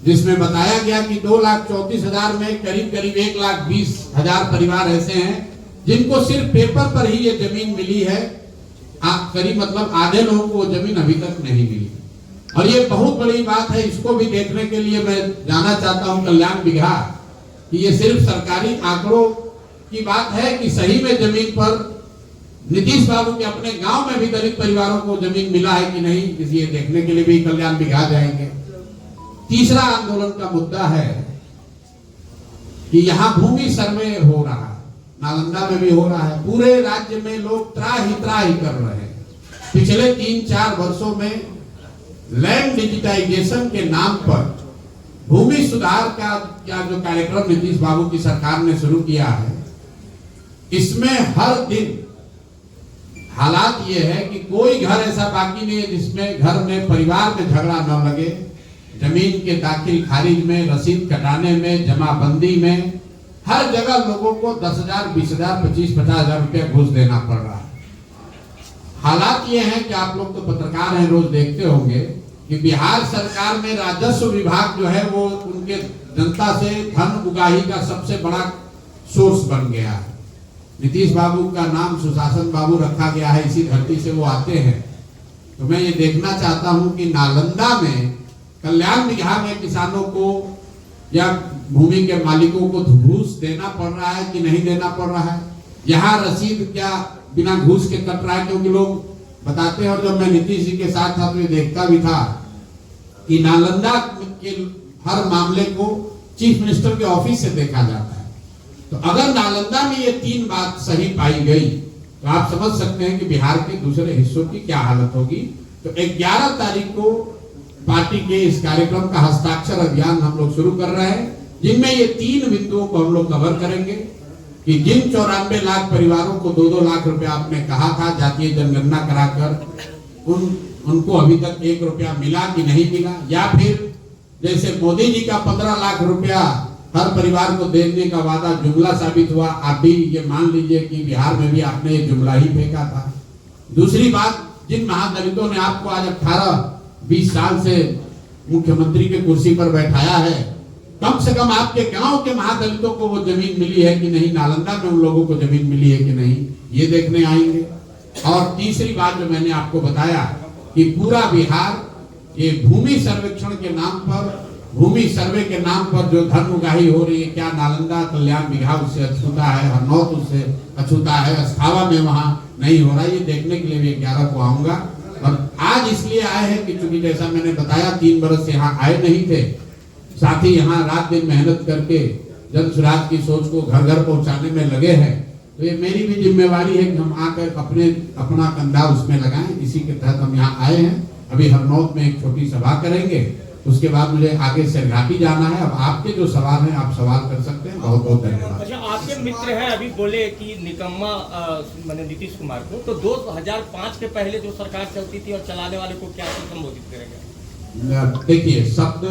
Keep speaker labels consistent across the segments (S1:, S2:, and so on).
S1: जिसमें बताया गया कि 2,34,000 में करीब करीब 1,20,000 परिवार ऐसे हैं जिनको सिर्फ पेपर पर ही ये जमीन मिली है। करीब मतलब आधे लोगों को वो जमीन अभी तक नहीं मिली और ये बहुत बड़ी बात है। इसको भी देखने के लिए मैं जाना चाहता हूं कल्याण बिघा कि ये सिर्फ सरकारी आंकड़ों की बात है कि सही में जमीन पर नीतीश बाबू के अपने गांव में भी दलित परिवारों को जमीन मिला है कि नहीं, ये देखने के लिए भी कल्याण बिघा जाएंगे। तीसरा आंदोलन का मुद्दा है कि यहाँ भूमि सर्वे हो रहा है, नालंदा में भी हो रहा है, पूरे राज्य में लोग त्राही कर रहे हैं। पिछले 3-4 वर्षों में लैंड डिजिटाइजेशन के नाम पर भूमि सुधार का जो कार्यक्रम नीतीश बाबू की सरकार ने शुरू किया है, इसमें हर दिन हालात ये है कि कोई घर ऐसा बाकी नहीं है जिसमें घर में परिवार में झगड़ा न लगे। जमीन के दाखिल खारिज में, रसीद कटाने में, जमाबंदी में, हर जगह लोगों को 10,000, 20,000, 25,000 रुपया घूस देना पड़ रहा है। हालात ये हैं कि आप लोग तो पत्रकार हैं, रोज देखते होंगे कि बिहार सरकार में राजस्व विभाग जो है वो उनके जनता से धन उगाही का सबसे बड़ा सोर्स बन गया है। नीतीश बाबू का नाम सुशासन बाबू रखा गया है, इसी धरती से वो आते हैं। तो मैं ये देखना चाहता हूं कि नालंदा में कल्याण बिघा में किसानों को या भूमि के मालिकों को घूस देना पड़ रहा है कि नहीं देना पड़ रहा है। यहाँ रसीद क्या बिना घूस के कट रहा है, क्योंकि लोग बताते हैं और जब मैं नीतीश जी के साथ था तो ये देखता भी था कि नालंदा के हर मामले को चीफ मिनिस्टर के ऑफिस से देखा जाता है। तो अगर नालंदा में ये 3 बात सही पाई गई तो आप समझ सकते हैं कि बिहार के दूसरे हिस्सों की क्या हालत होगी। तो 11 तारीख को पार्टी के इस कार्यक्रम का हस्ताक्षर अभियान हम लोग शुरू कर रहे हैं, जिनमें ये 3 बिंदुओं को हम लोग कवर करेंगे कि जिन 94 लाख परिवारों को 2-2 लाख रुपया आपने कहा था जातीय जनगणना कराकर उनको अभी तक 1 रुपया मिला कि नहीं मिला, या फिर जैसे मोदी जी का 15 लाख रुपया हर परिवार को देने का वादा जुमला साबित हुआ। आप भी ये मान लीजिए कि बिहार में भी आपने ये जुमला ही फेंका था। दूसरी बात, जिन महादलितों ने आपको आज 18-20 साल से मुख्यमंत्री के कुर्सी पर बैठाया है, कम से कम आपके गांव के महादलितों को वो जमीन मिली है कि नहीं, नालंदा में उन लोगों को जमीन मिली है कि नहीं, ये देखने आएंगे। और तीसरी बात जो मैंने आपको बताया कि पूरा बिहार ये भूमि सर्वेक्षण के नाम पर, भूमि सर्वे के नाम पर जो धन उगाही हो रही है, क्या नालंदा कल्याण बिघा उससे अछूता है, हरनौत उससे अछूता है, अस्थावा में वहां नहीं हो रहा है, ये देखने के लिए भी 11 को आऊंगा। और आज इसलिए आए हैं कि चूंकि जैसा मैंने बताया 3 बरस से यहाँ आए नहीं थे, साथ ही यहाँ रात दिन मेहनत करके जन सुराज की सोच को घर घर पहुंचाने में लगे हैं। तो ये मेरी भी जिम्मेवारी है कि हम आकर अपना कंधा उसमें लगाएं। इसी के तहत हम यहाँ आए हैं। अभी हरनौत में एक छोटी सभा करेंगे, उसके बाद मुझे आगे सिरघाटी जाना है। अब आपके जो सवाल हैं आप सवाल कर सकते हैं। बहुत बहुत धन्यवाद।
S2: अच्छा, आपके मित्र हैं, अभी बोले कि निकम्मा मैंने नीतीश कुमार को, तो 2005 के पहले जो सरकार चलती थी और चलाने वाले को क्या संबोधित करेंगे?
S1: देखिए, शब्द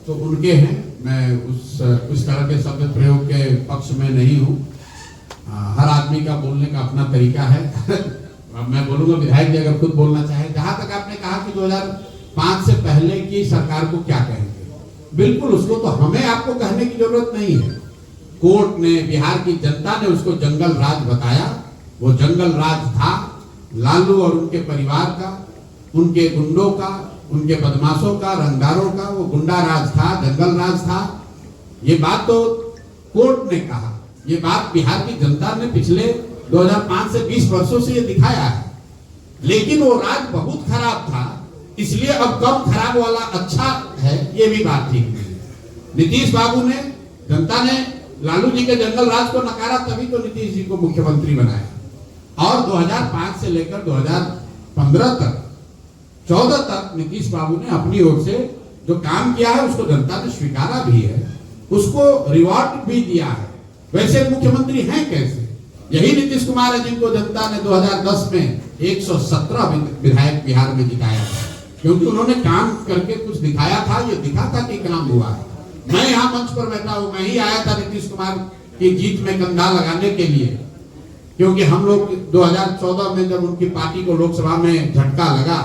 S1: तो उनके हैं, मैं उस तरह के शब्द प्रयोग के पक्ष में नहीं हूँ। हर आदमी का बोलने का अपना तरीका है। मैं बोलूंगा विधायक जी अगर खुद बोलना चाहे। जहां तक आपने कहा कि 2005 से पहले की सरकार को क्या कहेंगे, बिल्कुल उसको तो हमें आपको कहने की जरूरत नहीं है। कोर्ट ने, बिहार की जनता ने उसको जंगल राज बताया। वो जंगल राज था लालू और उनके परिवार का, उनके गुंडों का, उनके बदमाशों का, रंगदारों का। वो गुंडा राज था, जंगल राज था। ये बात तो कोर्ट ने कहा, ये बात बिहार की जनता ने पिछले 2005 से 20 वर्षों से ये दिखाया है। लेकिन वो राज बहुत खराब था, इसलिए अब कम खराब वाला अच्छा है, ये भी बात ठीक नहीं। नीतीश बाबू ने, जनता ने लालू जी के जंगल राज को नकारा, तभी तो नीतीश जी को मुख्यमंत्री बनाया। और 2005 से लेकर 2015 तक, 14 तक नीतीश बाबू ने अपनी ओर से जो काम किया है उसको जनता ने स्वीकारा भी है, उसको रिवॉर्ड भी दिया है। वैसे मुख्यमंत्री हैं कैसे? यही नीतीश कुमार है जिनको जनता ने 2010 में 117 विधायक बिहार में जिताया था, क्योंकि उन्होंने काम करके कुछ दिखाया था। ये दिखा था कि काम हुआ है। मैं यहाँ मंच पर बैठा हूँ, मैं ही आया था नीतीश कुमार की जीत में कंधा लगाने के लिए, क्योंकि हम लोग 2014 में जब उनकी पार्टी को लोकसभा में झटका लगा,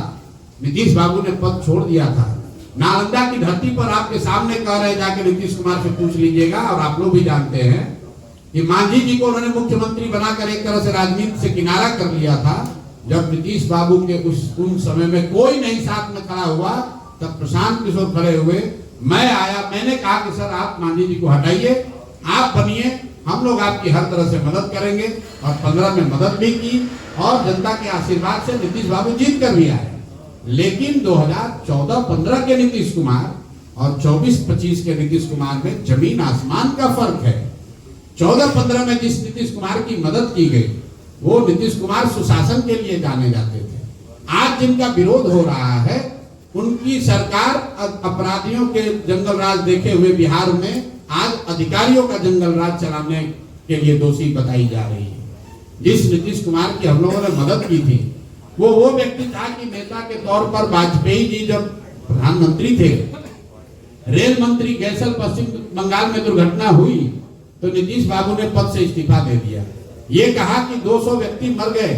S1: नीतीश बाबू ने पद छोड़ दिया था। नालंदा की धरती पर आपके सामने कह रहे, जाके नीतीश कुमार से पूछ लीजिएगा, और आप लोग भी जानते हैं कि मांझी जी को उन्होंने मुख्यमंत्री बनाकर एक तरह से राजनीति से किनारा कर लिया था। जब नीतीश बाबू के उन समय में कोई नहीं साथ में खड़ा हुआ, तब प्रशांत किशोर खड़े हुए, मैं आया, मैंने कहा कि सर आप मांझी जी को हटाइए, आप बनिए, हम लोग आपकी हर तरह से मदद करेंगे। और 15 में मदद भी की, और जनता के आशीर्वाद से नीतीश बाबू जीत कर भी आए। लेकिन 2014-15 के नीतीश कुमार और 24-25 के नीतीश कुमार में जमीन आसमान का फर्क है। 14-15 में जिस नीतीश कुमार की मदद की गई, वो नीतीश कुमार सुशासन के लिए जाने जाते थे। आज जिनका विरोध हो रहा है, उनकी सरकार अपराधियों के जंगल राज देखे हुए बिहार में आज अधिकारियों का जंगल राज चलाने के लिए दोषी बताई जा रही है। जिस नीतीश कुमार की हम लोगों ने मदद की थी, वो व्यक्ति था कि नेता के तौर पर वाजपेयी जी जब प्रधानमंत्री थे, रेल मंत्री गैसल पश्चिम बंगाल में दुर्घटना हुई तो नीतीश बाबू ने पद से इस्तीफा दे दिया। ये कहा कि 200 व्यक्ति मर गए,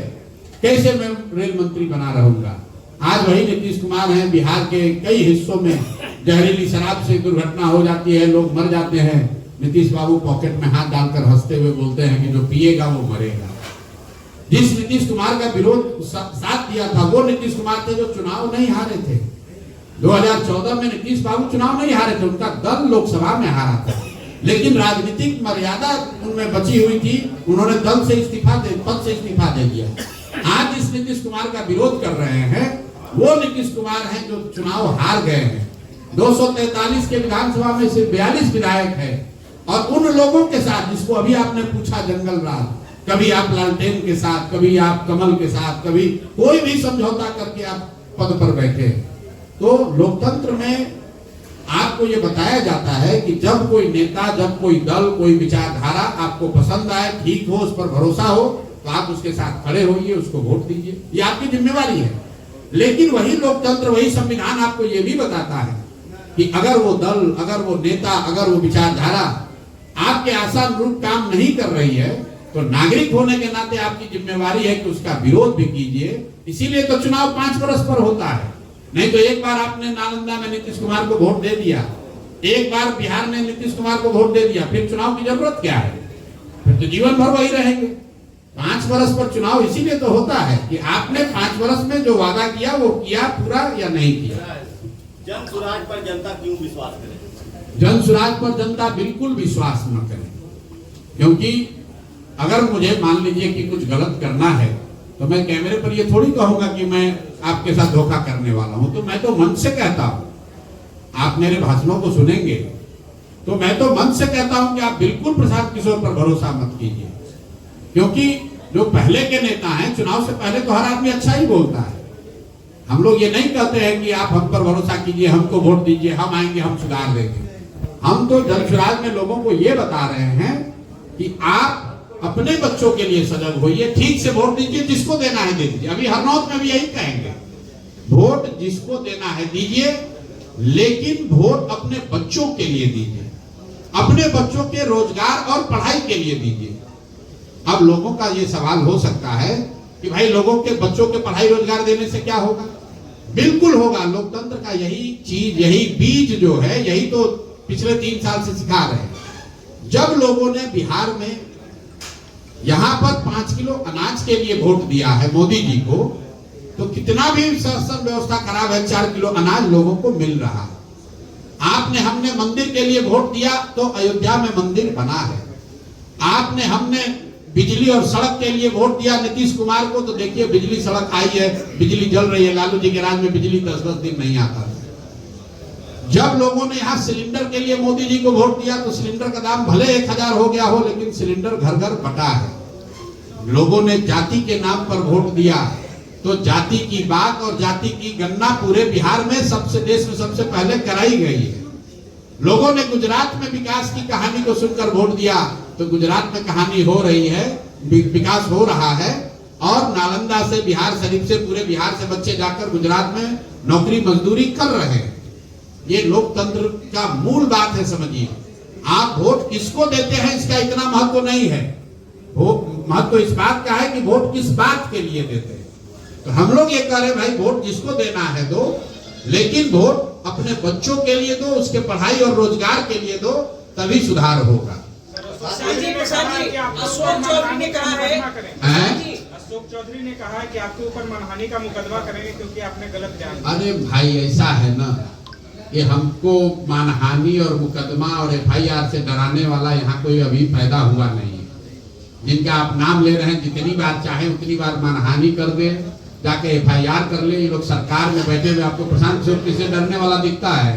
S1: कैसे मैं रेल मंत्री बना रहूंगा। आज वही नीतीश कुमार हैं, बिहार के कई हिस्सों में जहरीली शराब से दुर्घटना हो जाती है, लोग मर जाते हैं। नीतीश बाबू पॉकेट में हाथ डालकर हंसते हुए बोलते हैं कि जो पिएगा वो मरेगा। जिस नीतीश कुमार का विरोध साथ दिया था, वो नीतीश कुमार थे जो चुनाव नहीं हारे थे। 2014 में नीतीश बाबू चुनाव नहीं हारे थे, उनका दल लोकसभा में हारा था, लेकिन राजनीतिक मर्यादा उनमें बची हुई थी, उन्होंने दल से पद से इस्तीफा दे दिया। आज जिस नीतीश कुमार का विरोध कर रहे हैं, वो नीतीश कुमार हैं जो चुनाव हार गए हैं। 243 के विधानसभा में सिर्फ 42 विधायक है, और उन लोगों के साथ जिसको अभी आपने पूछा जंगल राज, कभी आप लालटेन के साथ, कभी आप कमल के साथ, कभी कोई भी समझौता करके आप पद पर बैठे। तो लोकतंत्र में आपको ये बताया जाता है कि जब कोई नेता, जब कोई दल, कोई विचारधारा आपको पसंद आए, ठीक हो, उस पर भरोसा हो, तो आप उसके साथ खड़े होइए, उसको वोट दीजिए, ये आपकी जिम्मेवारी है। लेकिन वही लोकतंत्र, वही संविधान आपको ये भी बताता है कि अगर वो दल, अगर वो नेता, अगर वो विचारधारा आपके आशानुरूप काम नहीं कर रही है, तो नागरिक होने के नाते आपकी जिम्मेवारी है कि उसका विरोध भी कीजिए। इसीलिए तो चुनाव 5 वर्ष पर होता है। नहीं तो एक बार आपने नालंदा में नीतीश कुमार को वोट दे दिया, एक बार बिहार में नीतीश कुमार को वोट दे दिया, फिर चुनाव की जरूरत क्या है? फिर तो जीवन भर वही रहेंगे। 5 वर्ष पर चुनाव इसीलिए तो होता है कि आपने 5 वर्ष में जो वादा किया वो किया पूरा या नहीं किया।
S3: जन सुराज पर जनता क्यों विश्वास करे?
S1: जन सुराज पर जनता बिल्कुल विश्वास न करे, क्योंकि अगर मुझे मान लीजिए कि कुछ गलत करना है, तो मैं कैमरे पर ये थोड़ी कहूंगा कि मैं आपके साथ धोखा करने वाला हूं। तो मैं तो मन से कहता हूं, आप मेरे भाषणों को सुनेंगे तो मैं तो मन से कहता हूं कि आप बिल्कुल प्रशांत किशोर पर भरोसा मत कीजिए, क्योंकि जो पहले के नेता हैं, चुनाव से पहले तो हर आदमी अच्छा ही बोलता है। हम लोग ये नहीं कहते हैं कि आप हम पर भरोसा कीजिए, हमको वोट दीजिए, हम आएंगे, हम सुधार देंगे। हम तो जनसुराज में लोगों को ये बता रहे हैं कि आप अपने बच्चों के लिए सजग होइए, ठीक से वोट दीजिए, जिसको देना है दे दीजिए। अभी हरनौत में भी यही कहेंगे, वोट जिसको देना है दीजिए, लेकिन वोट अपने बच्चों के लिए दीजिए, अपने बच्चों के रोजगार और पढ़ाई के लिए दीजिए। अब लोगों का ये सवाल हो सकता है कि भाई लोगों के बच्चों के पढ़ाई रोजगार देने से क्या होगा? बिल्कुल होगा। लोकतंत्र का यही चीज, यही बीज जो है, यही तो पिछले 3 साल से सिखा रहे हैं। जब लोगों ने बिहार में यहां पर 5 किलो अनाज के लिए वोट दिया है मोदी जी को, तो कितना भी शासन व्यवस्था खराब है, 4 किलो अनाज लोगों को मिल रहा है। हमने मंदिर के लिए वोट दिया तो अयोध्या में मंदिर बना है। हमने बिजली और सड़क के लिए वोट दिया नीतीश कुमार को, तो देखिए बिजली सड़क आई है, बिजली जल रही है। लालू जी के राज में बिजली 10-10 दिन नहीं आता था। जब लोगों ने यहाँ सिलेंडर के लिए मोदी जी को वोट दिया, तो सिलेंडर का दाम भले 1000 हो गया हो, लेकिन सिलेंडर घर घर बटा है। लोगों ने जाति के नाम पर वोट दिया, तो जाति की बात और जाति की गणना पूरे बिहार में देश में सबसे पहले कराई गई है। लोगों ने गुजरात में विकास की कहानी को सुनकर वोट दिया, तो गुजरात में कहानी हो रही है, विकास हो रहा है। और नालंदा से, बिहार शरीफ से, पूरे बिहार से बच्चे जाकर गुजरात में नौकरी मजदूरी कर रहे हैं। ये लोकतंत्र का मूल बात है, समझिए। आप वोट किसको देते हैं इसका इतना महत्व नहीं है, महत्व इस बात का है कि वोट किस बात के लिए देते हैं। तो हम लोग ये कह रहे हैं भाई वोट जिसको देना है दो, लेकिन वोट अपने बच्चों के लिए दो, उसके पढ़ाई और रोजगार के लिए दो, तभी सुधार होगा।
S4: अशोक चौधरी ने कहा है
S5: अशोक चौधरी ने कहा है कि आपके ऊपर मानहानि का मुकदमा करेंगे क्योंकि आपने गलत बयान।
S1: अरे भाई ऐसा है ना, ये हमको मानहानि और मुकदमा और FIR से डराने वाला यहाँ कोई अभी पैदा हुआ नहीं है। जिनका आप नाम ले रहे हैं, जितनी बार चाहे उतनी बार मानहानि कर दे, जाके FIR कर ले। ये लोग सरकार में बैठे हुए आपको प्रशांत किशोर किससे डरने वाला दिखता है?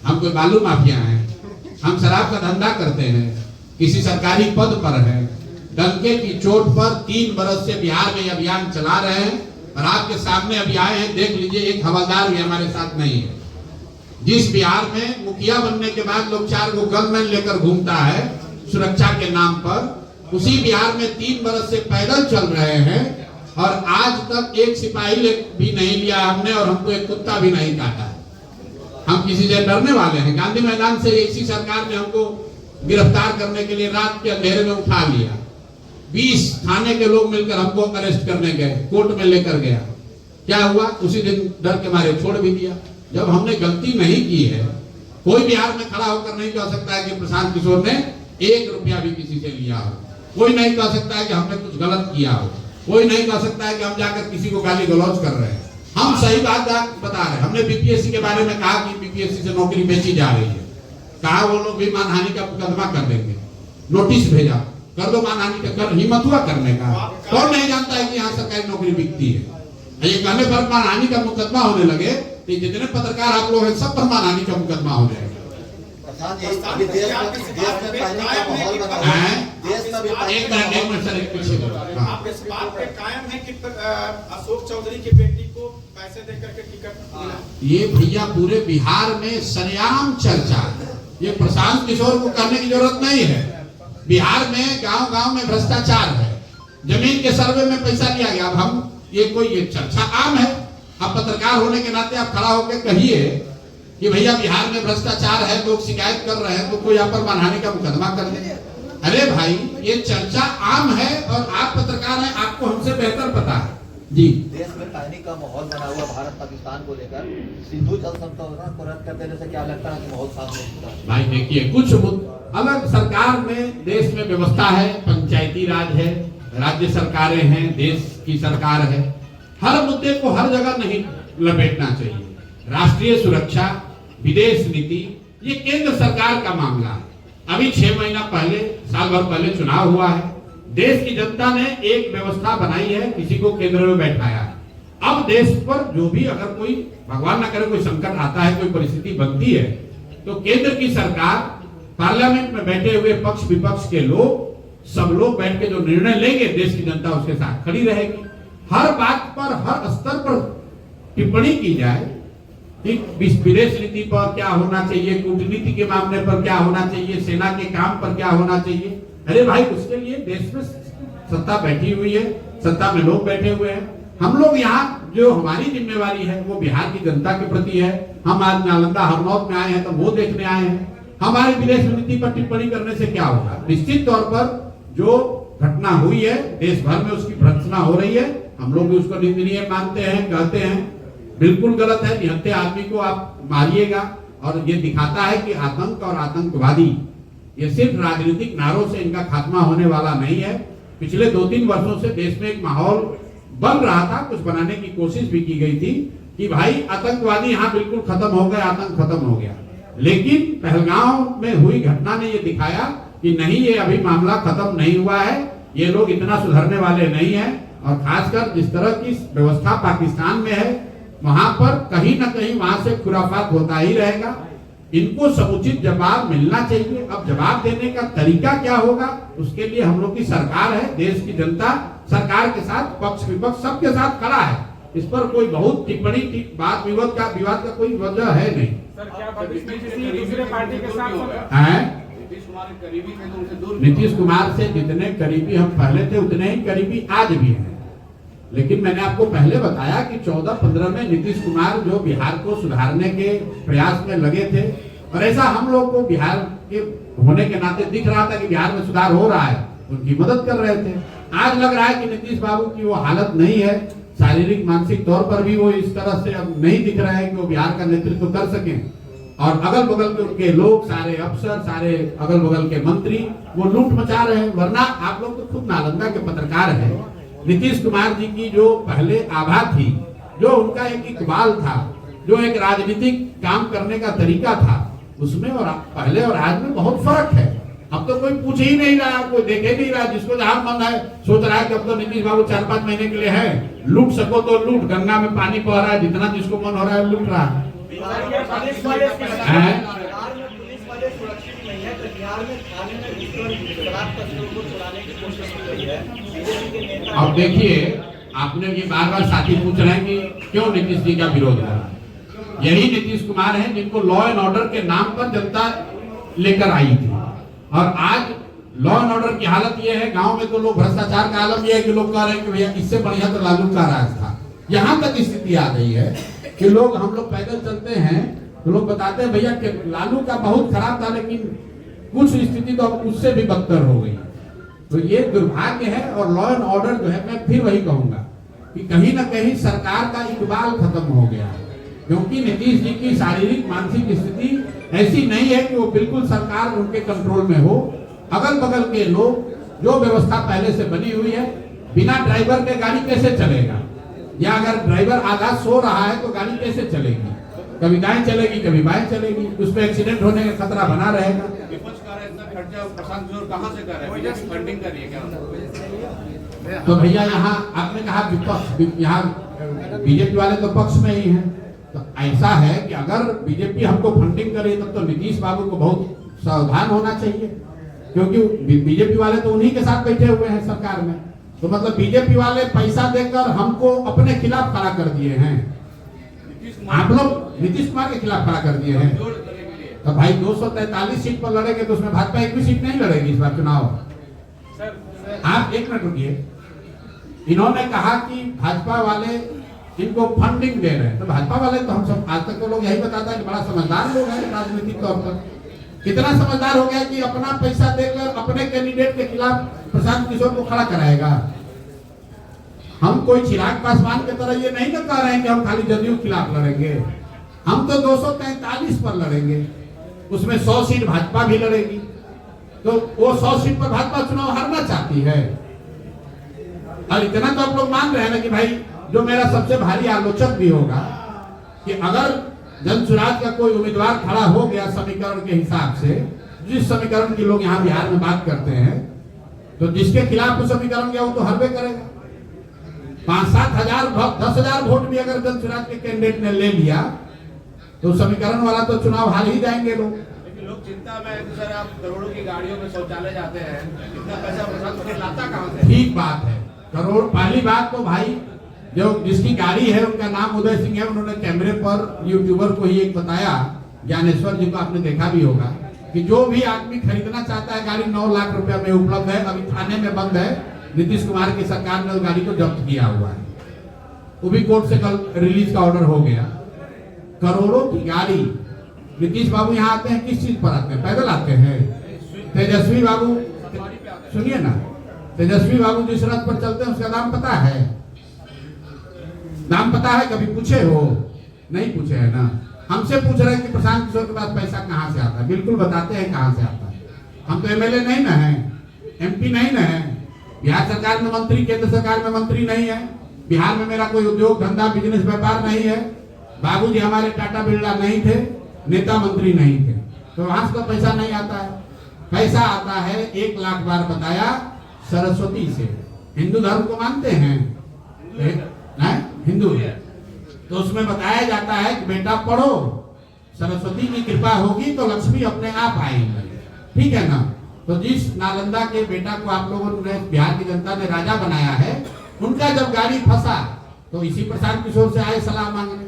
S1: हम कोई बालू माफिया हैं? हम शराब का धंधा करते हैं, किसी सरकारी पद पर है, डंके की चोट पर 3 बरस से बिहार में अभियान चला रहे हैं और आपके सामने अभी आए हैं। देख लीजिए, एक हवलदार भी हमारे साथ नहीं है। जिस बिहार में मुखिया बनने के बाद लोग 4 गो गनमैन लेकर घूमता है सुरक्षा के नाम पर, उसी बिहार में 3 बरस से पैदल चल रहे हैं और आज तक एक सिपाही भी नहीं लिया हमने और हमको एक कुत्ता भी नहीं काटा। हम किसी से डरने वाले हैं? गांधी मैदान से इसी सरकार ने हमको गिरफ्तार करने के लिए रात के अंधेरे में उठा लिया। 20 थाने के लोग मिलकर हमको अरेस्ट करने गए, कोर्ट में लेकर गया। क्या हुआ? उसी दिन डर के मारे छोड़ भी दिया। जब हमने गलती नहीं की है, कोई बिहार में खड़ा होकर नहीं कह सकता है कि प्रशांत किशोर ने 1 रुपया भी किसी से लिया हो। कोई नहीं कह सकता है कि हमने कुछ गलत किया हो। कोई नहीं कह सकता है कि हम जाकर किसी को गाली गलौज कर रहे हैं। हम सही बात बता रहे हैं। हमने BPSC के बारे में कहा कि BPSC से नौकरी बेची जा रही है, कहा वो लोग भी मानहानि का मुकदमा कर देंगे, नोटिस भेजा, कर दो मानहानि का। कर हिम्मत हुआ करने का? कौन नहीं जानता है कि यहाँ सरकारी नौकरी बिकती है? ये कहने पर मानहानि का मुकदमा होने लगे तो जितने पत्रकार आप लोग हैं सब पर मानहानि का मुकदमा हो जाएगा।
S5: आप इस बात पे कायम है कि अशोक चौधरी की बेटी को पैसे देकर के टिकट मिला?
S1: ये भैया पूरे बिहार में सरेआम चर्चा है। ये प्रशांत किशोर को कहने की जरूरत नहीं है। बिहार में गांव-गांव में भ्रष्टाचार है, जमीन के सर्वे में पैसा लिया गया। अब हम ये चर्चा आम है। अब पत्रकार होने के नाते आप खड़ा होकर कहिए कि भैया बिहार में भ्रष्टाचार है, लोग शिकायत कर रहे हैं, तो कोई आप पर मानहानि का मुकदमा कर दे। अरे भाई, ये चर्चा आम है और आप पत्रकार हैं, आपको हमसे बेहतर पता है जी।
S6: देश में पैनिक का माहौल बना हुआ भारत पाकिस्तान को लेकर, सिंधु जल समझौता को रद्द कर देने से क्या लगता है कि माहौल साफ हो चुका है?
S1: भाई देखिए, कुछ अलग सरकार में देश में व्यवस्था है, पंचायती राज है, राज्य सरकारें हैं, देश की सरकार है। हर मुद्दे को हर जगह नहीं लपेटना चाहिए। राष्ट्रीय सुरक्षा, विदेश नीति, ये केंद्र सरकार का मामला है। अभी 6 महीना पहले, साल भर पहले चुनाव हुआ है। देश की जनता ने एक व्यवस्था बनाई है, किसी को केंद्र में बैठाया है। अब देश पर जो भी अगर कोई भगवान न करे कोई संकट आता है, कोई परिस्थिति बनती है, तो केंद्र की सरकार, पार्लियामेंट में बैठे हुए पक्ष विपक्ष के लोग, सब लोग बैठ के जो निर्णय लेंगे, देश की जनता उसके साथ खड़ी रहेगी। हर बात पर, हर स्तर पर टिप्पणी की जाए कि विदेश नीति पर क्या होना चाहिए, कूटनीति के मामले पर क्या होना चाहिए, सेना के काम पर क्या होना चाहिए। अरे भाई, उसके लिए देश में सत्ता बैठी हुई है, सत्ता में लोग बैठे हुए हैं। हम लोग यहाँ जो हमारी जिम्मेवारी है वो बिहार की जनता के प्रति है। हम आज नालंदा हरनौत में आए हैं तो वो देखने आए हैं। हमारी विदेश नीति पर टिप्पणी करने से क्या होगा? निश्चित तौर पर जो घटना हुई है देश भर में, उसकी भर्त्सना हो रही है, हम लोग भी उसको निंदनीय मानते हैं, कहते हैं बिल्कुल गलत है। निहत्थे आदमी को आप मारिएगा और ये दिखाता है कि आतंक और आतंकवादी, ये सिर्फ राजनीतिक नारों से इनका खात्मा होने वाला नहीं है। पिछले 2-3 वर्षों से देश में एक माहौल बन रहा था, कुछ बनाने की कोशिश भी की गई थी कि भाई आतंकवादी यहाँ बिल्कुल खत्म हो गए, आतंक खत्म हो गया। लेकिन पहलगांव में हुई घटना ने ये दिखाया कि नहीं, ये अभी मामला खत्म नहीं हुआ है, ये लोग इतना सुधरने वाले नहीं है। और खासकर जिस तरह की व्यवस्था पाकिस्तान में है, वहां पर कहीं ना कहीं वहां से खुराफात होता ही रहेगा। इनको समुचित जवाब मिलना चाहिए। अब जवाब देने का तरीका क्या होगा, उसके लिए हम लोग की सरकार है, देश की जनता सरकार के साथ, पक्ष विपक्ष सबके साथ खड़ा है। इस पर कोई बहुत टिप्पणी, बात विवाद का कोई वजह है नहीं।
S5: सर, क्या भविष्य में किसी दूसरे पार्टी के साथ
S1: है? नीतीश कुमार से जितने करीबी हम पहले थे उतने ही करीबी आज भी हैं। लेकिन मैंने आपको पहले बताया कि 14-15 में नीतीश कुमार जो बिहार को सुधारने के प्रयास में लगे थे, और ऐसा हम लोग को बिहार के होने के नाते दिख रहा था कि बिहार में सुधार हो रहा है, उनकी मदद कर रहे थे। आज लग रहा है कि नीतीश बाबू की वो हालत नहीं है शारीरिक मानसिक तौर पर भी वो इस तरह से अब नहीं दिख रहा है कि वो बिहार का नेतृत्व कर सकें। और अगल बगल के उनके लोग, सारे अफसर, सारे अगल बगल के मंत्री वो लूट मचा रहे हैं। वरना आप लोग तो खुद नालंदा के पत्रकार हैं, नीतीश कुमार जी की जो पहले आभा थी, जो उनका एक इकबाल था, जो एक राजनीतिक काम करने का तरीका था, उसमें और पहले और आज में बहुत फर्क है। अब तो कोई पूछ ही नहीं रहा, कोई देखे नहीं रहा, जिसको जहां मन है सोच रहा है कि अब तो नीतीश बाबू 4-5 महीने के लिए है, लूट सको तो लूट, गंगा में पानी बह रहा है, जितना जिसको मन हो रहा है लूट रहा है।
S2: पुलिस वाले सुरक्षित नहीं है, तो बिहार में थाने में शराब तस्करों को चुराने की कोशिश की गई है। बीजेपी के नेता
S1: अब देखिए, आपने ये बार-बार साथी पूछ रहे हैं कि क्यों नीतीश जी का विरोध हो रहा है। यही नीतीश कुमार हैं जिनको लॉ एंड ऑर्डर के नाम पर जनता लेकर आई थी, और आज लॉ एंड ऑर्डर की हालत ये है, गांव में तो लोग भ्रष्टाचार का आलम ये है कि लोग कह रहे हैं कि भैया इससे बढ़िया तो लालू का राज था। यहाँ तक स्थिति आ गई है कि लोग, हम लोग पैदल चलते हैं तो लोग बताते हैं भैया कि लालू का बहुत खराब था, लेकिन कुछ स्थिति तो अब उससे भी बदतर हो गई। तो ये दुर्भाग्य है। और लॉ एंड ऑर्डर जो है, मैं फिर वही कहूंगा कि कहीं ना कहीं सरकार का इकबाल खत्म हो गया है, क्योंकि नीतीश जी की शारीरिक मानसिक स्थिति ऐसी नहीं है कि वो बिल्कुल सरकार उनके कंट्रोल में हो। अगल बगल के लोग, जो व्यवस्था पहले से बनी हुई है, बिना ड्राइवर के गाड़ी कैसे चलेगा, या अगर ड्राइवर आधा सो रहा है तो गाड़ी कैसे चलेगी, कभी दाएं चलेगी कभी बाएं चलेगी, उसमें एक्सीडेंट होने का खतरा बना रहेगा।
S4: विपक्ष का इतना खर्चा प्रशांत किशोर कहां से कर रहे हैं, फंडिंग कर रही है क्या?
S1: तो भैया यहाँ आपने कहा विपक्ष, यहाँ बीजेपी वाले तो पक्ष में ही हैं। तो ऐसा है कि अगर बीजेपी हमको फंडिंग करे तब तो नीतीश बाबू को बहुत सावधान होना चाहिए, क्योंकि बीजेपी वाले तो उन्हीं के साथ बैठे हुए हैं सरकार में। तो मतलब बीजेपी वाले पैसा देकर हमको अपने खिलाफ खड़ा कर दिए हैं, आप लोग नीतीश कुमार के खिलाफ खड़ा कर दिए हैं। तो भाई 243 सीट पर लड़ेंगे तो उसमें भाजपा एक भी सीट नहीं लड़ेगी इस बार चुनाव। आप एक मिनट रुकिए, इन्होंने कहा कि भाजपा वाले इनको फंडिंग दे रहे हैं, तो भाजपा वाले तो हम सब आज तक तो लोग यही बताता है कि बड़ा समझदार लोग हैं राजनीतिक तौर पर। कितना समझदार हो गया कि अपना पैसा देकर अपने कैंडिडेट के खिलाफ प्रशांत किशोर को खड़ा कराएगा। हम कोई चिराग पासवान की तरह ये नहीं कह रहे हैं कि हम खाली जदयू खिलाफ लड़ेंगे, हम तो 243 पर लड़ेंगे, उसमें 100 सीट भाजपा भी लड़ेगी। तो वो 100 सीट पर भाजपा चुनाव हारना चाहती है। और इतना तो आप लोग मान रहे हैं ना कि भाई जो मेरा सबसे भारी आलोचक भी होगा कि अगर जन स्वराज का कोई उम्मीदवार खड़ा हो गया समीकरण के हिसाब से, जिस समीकरण की लोग यहाँ बिहार में बात करते हैं, तो जिसके खिलाफ वो समीकरण गया वो तो हरबे करेगा। 5-7 हजार 10,000 वोट भी अगर जन स्वराज के कैंडिडेट ने ले लिया तो समीकरण वाला तो चुनाव हार ही जाएंगे लोग।
S4: लेकिन लोग चिंता में है कि सर आप करोड़ों की गाड़ियों में शौचालय जाते हैं, इतना पैसा प्रशांत किशोर लाता कहां से?
S1: ठीक बात है, करोड़। पहली बात तो भाई जो जिसकी गाड़ी है उनका नाम उदय सिंह है, उन्होंने कैमरे पर यूट्यूबर को ही एक बताया, ज्ञानेश्वर जी को आपने देखा भी होगा, कि जो भी आदमी खरीदना चाहता है गाड़ी 9 लाख रुपया में उपलब्ध है, अभी थाने में बंद है। नीतीश कुमार की सरकार ने उस गाड़ी को जब्त किया हुआ है, वो भी कोर्ट से कल रिलीज का ऑर्डर हो गया। करोड़ों की गाड़ी, नीतीश बाबू यहाँ आते हैं किस चीज पर आते हैं? पैदल आते हैं। तेजस्वी बाबू, सुनिए ना, तेजस्वी बाबू जिस रथ पर चलते हैं उसका नाम पता है? नाम पता है? कभी पूछे हो? नहीं पूछे है ना। हमसे पूछ रहे हैं कि प्रशांत किशोर के पास पैसा कहाँ से आता है। बिल्कुल बताते हैं कहाँ से आता है। हम तो एमएलए नहीं ना है, एमपी नहीं ना है, बिहार सरकार में मंत्री, केंद्र सरकार में मंत्री नहीं है, बिहार में मेरा कोई उद्योग धंधा बिजनेस व्यापार नहीं है, बाबूजी हमारे टाटा बिरला नहीं थे, नेता मंत्री नहीं थे, तो वहां से तो पैसा नहीं आता है। पैसा आता है 1 लाख बार बताया सरस्वती से। हिंदू धर्म को मानते हैं ना, हिंदू है, तो उसमें बताया जाता है कि बेटा पढ़ो, सरस्वती की कृपा होगी तो लक्ष्मी अपने आप आएंगे। ठीक है ना। तो जिस नालंदा के बेटा को आप लोगों ने, बिहार की जनता ने राजा बनाया है, उनका जब गाड़ी फंसा तो इसी प्रशांत किशोर से आए सलाह मांगने।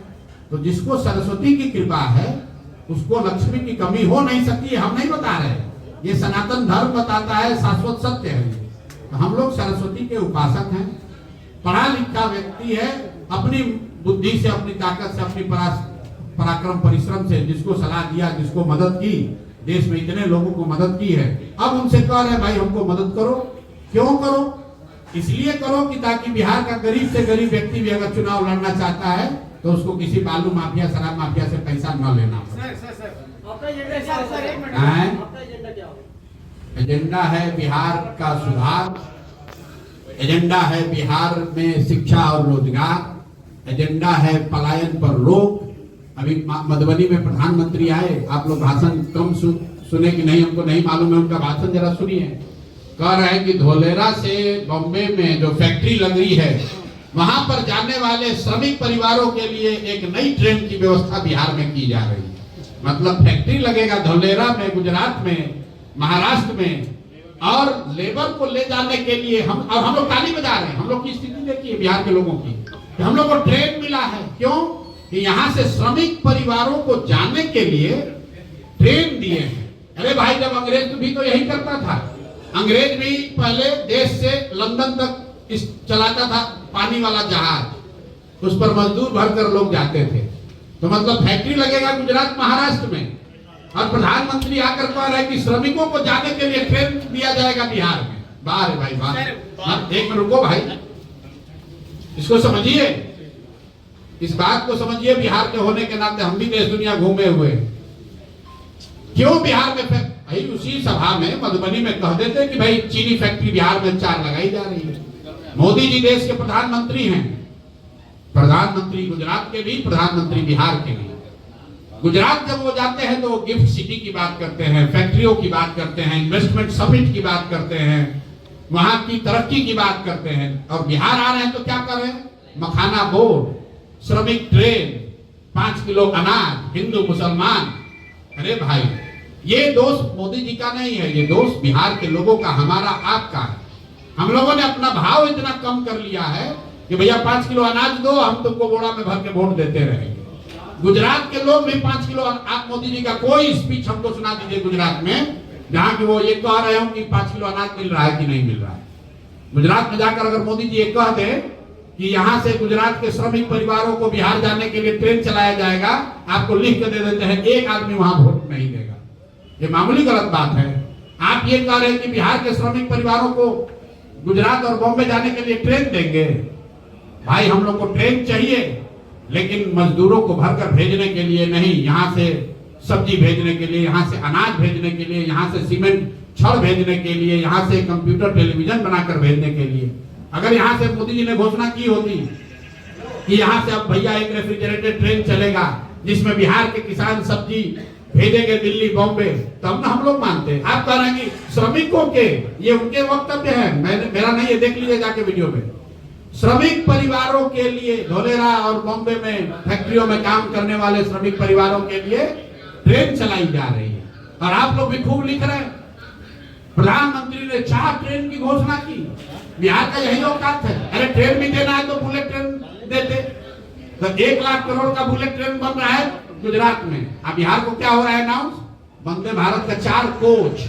S1: तो जिसको सरस्वती की कृपा है उसको लक्ष्मी की कमी हो नहीं सकती। हम नहीं बता रहे, ये सनातन धर्म बताता है, शाश्वत सत्य है। तो हम लोग सरस्वती के उपासक हैं, पढ़ा लिखा व्यक्ति है, अपनी बुद्धि से, अपनी ताकत से, अपनी पराक्रम परिश्रम से जिसको सलाह दिया, जिसको मदद की, देश में इतने लोगों को मदद की है, अब उनसे कह रहे भाई हमको मदद करो। क्यों करो? इसलिए करो कि ताकि बिहार का गरीब से गरीब व्यक्ति भी अगर चुनाव लड़ना चाहता है तो उसको किसी बालू माफिया शराब माफिया से पैसा न लेना पड़े। एजेंडा है बिहार का सुधार, एजेंडा है बिहार में शिक्षा और रोजगार, एजेंडा है पलायन पर रोक। अभी मधुबनी में प्रधानमंत्री आए, आप लोग भाषण कम सुने कि नहीं हमको नहीं मालूम है, उनका भाषण जरा सुनिए। कह रहे हैं कि धोलेरा से बॉम्बे में जो फैक्ट्री लग रही है वहां पर जाने वाले श्रमिक परिवारों के लिए एक नई ट्रेन की व्यवस्था बिहार में की जा रही है। मतलब फैक्ट्री लगेगा धोलेरा में, गुजरात में, महाराष्ट्र में, और लेबर को ले जाने के लिए हम लोग ताली बजा रहे हैं। हम लोग की स्थिति देखिए बिहार के लोगों की, हम लोग को ट्रेन मिला है। क्यों? कि यहाँ से श्रमिक परिवारों को जाने के लिए ट्रेन दिए हैं। अरे भाई, जब अंग्रेज भी तो यही करता था। अंग्रेज भी पहले देश से लंदन तक चलाता था पानी वाला जहाज, उस पर मजदूर भरकर लोग जाते थे। तो मतलब फैक्ट्री लगेगा गुजरात महाराष्ट्र में, और प्रधानमंत्री आकर कह रहे हैं कि श्रमिकों को जाने के लिए ट्रेन दिया जाएगा बिहार में। बाहर भाई बाहर, एक मिनट रुको भाई, इसको समझिए, इस बात को समझिए। बिहार के होने के नाते हम भी देश दुनिया घूमे हुए। क्यों बिहार में भाई उसी सभा में मधुबनी में कह देते कि भाई चीनी फैक्ट्री बिहार में 4 लगाई जा रही है। मोदी जी देश के प्रधानमंत्री हैं, प्रधानमंत्री गुजरात के भी, प्रधानमंत्री बिहार के भी। गुजरात जब वो जाते हैं तो वो गिफ्ट सिटी की बात करते हैं, फैक्ट्रियों की बात करते हैं, इन्वेस्टमेंट समिट की बात करते हैं, वहां की तरक्की की बात करते हैं। और बिहार आ रहे हैं तो क्या कर रहे हैं? मखाना बोर्ड, श्रमिक ट्रेन, 5 किलो अनाज, हिंदू मुसलमान। अरे भाई, ये दोष मोदी जी का नहीं है, ये दोष बिहार के लोगों का, हमारा, आपका है। हम लोगों ने अपना भाव इतना कम कर लिया है कि भैया 5 किलो अनाज दो, हम तुमको बोरा में भर के वोट देते रहेंगे। गुजरात के लोग भी 5 किलो, आप मोदी जी का कोई स्पीच हमको सुना दीजिए गुजरात में जहां कि वो ये कह रहे हो कि 5 किलो अनाज मिल रहा है कि नहीं मिल रहा है। गुजरात में जाकर अगर मोदी जी ये कह दे कि यहाँ से गुजरात के श्रमिक परिवारों को बिहार जाने के लिए ट्रेन चलाया जाएगा, आपको लिख के दे देते हैं, एक आदमी वहां वोट नहीं देगा। ये मामूली गलत बात है। आप ये कह रहे हैं कि बिहार के श्रमिक परिवारों को गुजरात और बॉम्बे जाने के लिए ट्रेन देंगे। भाई, हम लोग को ट्रेन चाहिए, लेकिन मजदूरों को भरकर भेजने के लिए नहीं, यहाँ से सब्जी भेजने के लिए, यहाँ से अनाज भेजने के लिए, यहाँ से सीमेंट छड़ भेजने के लिए, यहाँ से कंप्यूटर टेलीविजन बनाकर भेजने के लिए। अगर यहाँ से मोदी जी ने घोषणा की होती कि यहाँ से अब भैया एक रेफ्रिजरेटेड ट्रेन चलेगा जिसमें बिहार के किसान सब्जी भेजेंगे दिल्ली बॉम्बे, तब ना हम लोग मानते। आप कह रहे हैं कि श्रमिकों के, ये उनके वक्तव्य है, मेरा नहीं है, देख लीजिए जाके वीडियो में। श्रमिक परिवारों के लिए, धोलेरा और बॉम्बे में फैक्ट्रियों में काम करने वाले श्रमिक परिवारों के लिए ट्रेन चलाई जा रही है। और आप लोग भी खूब लिख रहे हैं, प्रधानमंत्री ने 4 ट्रेन की घोषणा की। बिहार का यही औकात है। अरे ट्रेन भी देना है तो बुलेट ट्रेन देते। तो 1 लाख करोड़ का बुलेट ट्रेन बन रहा है गुजरात में। अब बिहार को क्या हो रहा है अनाउंस? वंदे भारत का 4 कोच,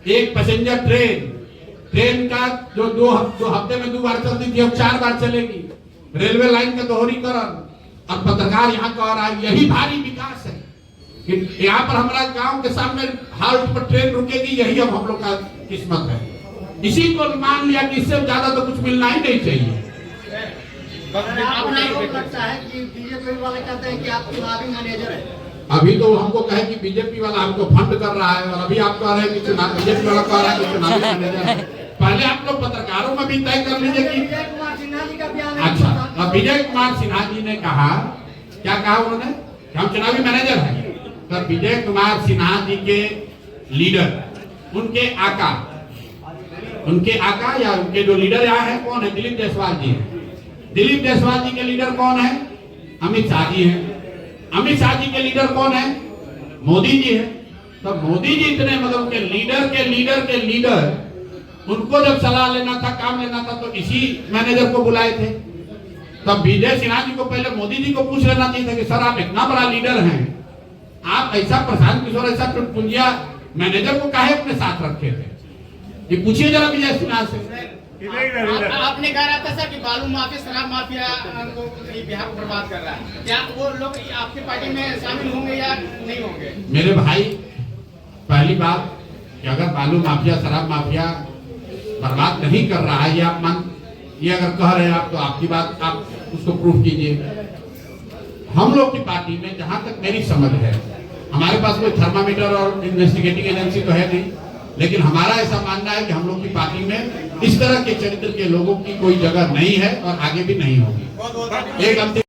S1: 1 पैसेंजर ट्रेन का जो 2 हफ्ते में 2 बार चलती थी, अब 4 बार चलेगी। रेलवे लाइन का दोहरीकरण। अब पत्रकार यहाँ कह रहा है यही भारी विकास है कि यहाँ पर हमारा गांव के सामने हाल्ट पर ट्रेन रुकेगी, यही अब हम लोग का किस्मत है। इसी को मान लिया कि इससे ज्यादा तो कुछ मिलना ही नहीं चाहिए।
S7: लगता है कि बीजेपी वाले कहते हैं कि आप चुनावी मैनेजर हैं।
S1: अभी तो हमको कहे कि बीजेपी वाला हमको फंड कर रहा है, और अभी आप कह रहे हैं कि बीजेपी वाला कह रहा है कि चुनावी मैनेजर है। पहले आप लोग पत्रकारों में भी तय कर लीजिए कि
S7: विजय कुमार सिन्हा जी का बयान।
S1: अच्छा, अब विजय कुमार सिन्हा जी ने कहा, क्या कहा उन्होंने? कि हम चुनावी मैनेजर हैं। तो विजय कुमार सिन्हा जी के लीडर, उनके आका या उनके जो लीडर यहाँ है कौन है? दिलीप जायसवाल जी हैं। दिलीप जायसवाल जी के लीडर कौन है? अमित शाह जी हैं। अमित शाह जी के लीडर कौन है? मोदी जी है। तो मोदी जी इतने मतलब के लीडर उनको जब सलाह लेना था, काम लेना था, तो इसी मैनेजर को बुलाए थे। तब विजय सिन्हा जी को पहले मोदी जी को पूछ लेना चाहिए था कि सर आप इतना बड़ा लीडर हैं, आप ऐसा प्रशांत किशोर ऐसा टुटपुंजिया मैनेजर को काहे अपने साथ रखे थे? ये पूछिए जरा विजय सिन्हा से।
S5: आपने कहा रहा था सर कि बालू माफिया, शराब माफिया बिहार को बर्बाद कर रहा है, क्या वो लोग आपकी पार्टी में शामिल होंगे या नहीं होंगे?
S1: मेरे भाई, पहली बात कि अगर बालू माफिया, शराब माफिया बर्बाद नहीं कर रहा है, ये अगर कह रहे हैं आप तो आपकी बात, आप उसको प्रूफ कीजिए। हम लोग की पार्टी में जहां तक मेरी समझ है, हमारे पास कोई थर्मामीटर और इन्वेस्टिगेटिंग एजेंसी तो है नहीं, लेकिन हमारा ऐसा मानना है कि हम लोग की पार्टी में इस तरह के चरित्र के लोगों की कोई जगह नहीं है और आगे भी नहीं होगी। एक अंतिम